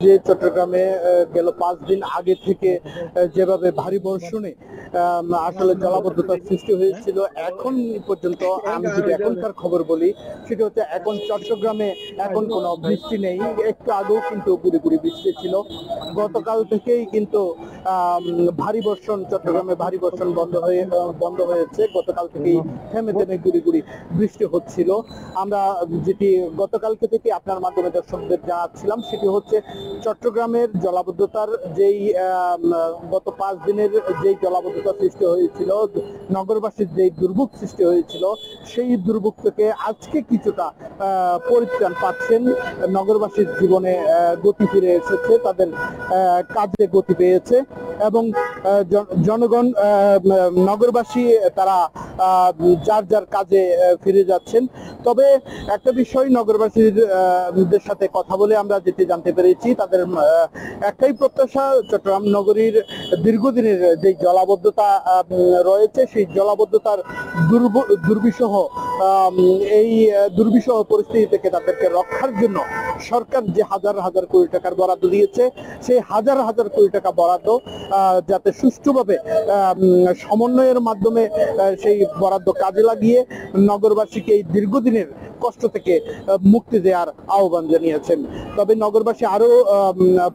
যে চট্টগ্রামে গেল 5 দিন আগে থেকে যেভাবে ভারী বর্ষণে আসলে জলাবদ্ধতার সৃষ্টি হয়েছিল, এখন পর্যন্ত আমি যদি এখনকার খবর বলি সেটা হচ্ছে এখন চট্টগ্রামে এখন কোনো বৃষ্টি নেই। একটু আগেও কিন্তু গুড়ি গুড়ি বৃষ্টি ছিল। গতকাল থেকেই কিন্তু ভারী বর্ষণ, চট্টগ্রামে ভারী বর্ষণ বন্ধ হয়েছে। গতকাল থেকেই থেমে থেমে গুড়ি গুড়ি বৃষ্টি হচ্ছিল। আমরা যেটি গতকালকে থেকে আপনার মাধ্যমে দর্শকদের জানাচ্ছিলাম সেটি হচ্ছে চট্টগ্রামের জলাবদ্ধতার যেই গত 5 দিনের যেই জলাবদ্ধতা সৃষ্টি হয়েছিল, নগরবাসীর যেই দুর্ভোগ সৃষ্টি হয়েছিল, সেই দুর্ভোগ থেকে আজকে কিছুটা পরিত্রাণ পাচ্ছেন। নগরবাসীর জীবনে গতি ফিরে এসেছে, তাদের কাজে গতি পেয়েছে এবং জনগণ নগরবাসী তারা যার যার কাজে ফিরে যাচ্ছেন। তবে একটা বিষয় নগরবাসীদের সাথে কথা বলে আমরা যেটি জানতে পেরেছি, তাদের একটাই প্রত্যাশা, চট্টগ্রাম নগরীর দীর্ঘদিনের যে জলাবদ্ধতা রয়েছে সেই জলাবদ্ধতার দুর্বিষহ এই দুর্বিষহ পরিস্থিতি থেকে তাদেরকে রক্ষার জন্য সরকার যে হাজার হাজার কোটি টাকার বরাদ্দ দিয়েছে, সেই হাজার হাজার কোটি টাকা বরাদ্দ যাতে সুষ্ঠুভাবে সমন্বয়ের মাধ্যমে সেই বরাদ্দ কাজে লাগিয়ে নগরবাসীকে এই দীর্ঘদিনের কষ্ট থেকে মুক্তি দেওয়ার আহ্বান জানিয়েছেন। তবে নগরবাসী আরো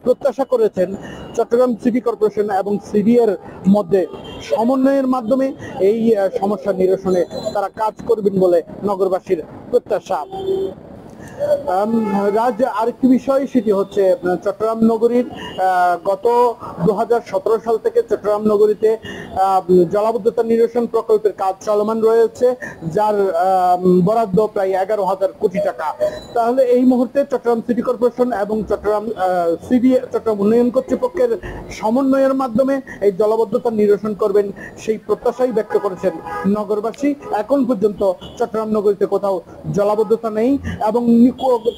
প্রত্যাশা করেছেন চট্টগ্রাম সিটি কর্পোরেশন এবং সিডিএর মধ্যে সমন্বয়ের মাধ্যমে এই সমস্যা নিরসনে তারা কাজ করবেন বলে নগরবাসীর প্রত্যাশা। রাজ, আরেকটি বিষয় সেটি হচ্ছে চট্টগ্রাম নগরীর গত 2017 সাল থেকে চট্টগ্রাম নগরীতে জলাবদ্ধতা নিরসন প্রকল্পের কাজ চলমান রয়েছে, যার বরাদ্দ প্রায় 11,000 কোটি টাকা। তাহলে এই মুহূর্তে চট্টগ্রাম সিটি কর্পোরেশন এবং চট্টগ্রাম উন্নয়ন কর্তৃপক্ষের সমন্বয়ের মাধ্যমে এই জলাবদ্ধতা নিরসন করবেন, সেই প্রত্যাশাই ব্যক্ত করেছেন নগরবাসী। এখন পর্যন্ত চট্টগ্রাম নগরীতে কোথাও জলাবদ্ধতা নেই এবং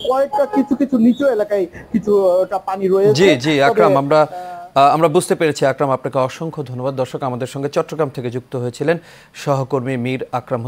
কয়েকটা কিছু নিচু এলাকায় কিছুটা পানি রয়েছে। জি জি আকরাম, আমরা বুঝতে পেরেছি। আকরাম, আপনাকে অসংখ্য ধন্যবাদ। দর্শক, আমাদের সঙ্গে চট্টগ্রাম থেকে যুক্ত হয়েছিলেন সহকর্মী মীর আকরাম।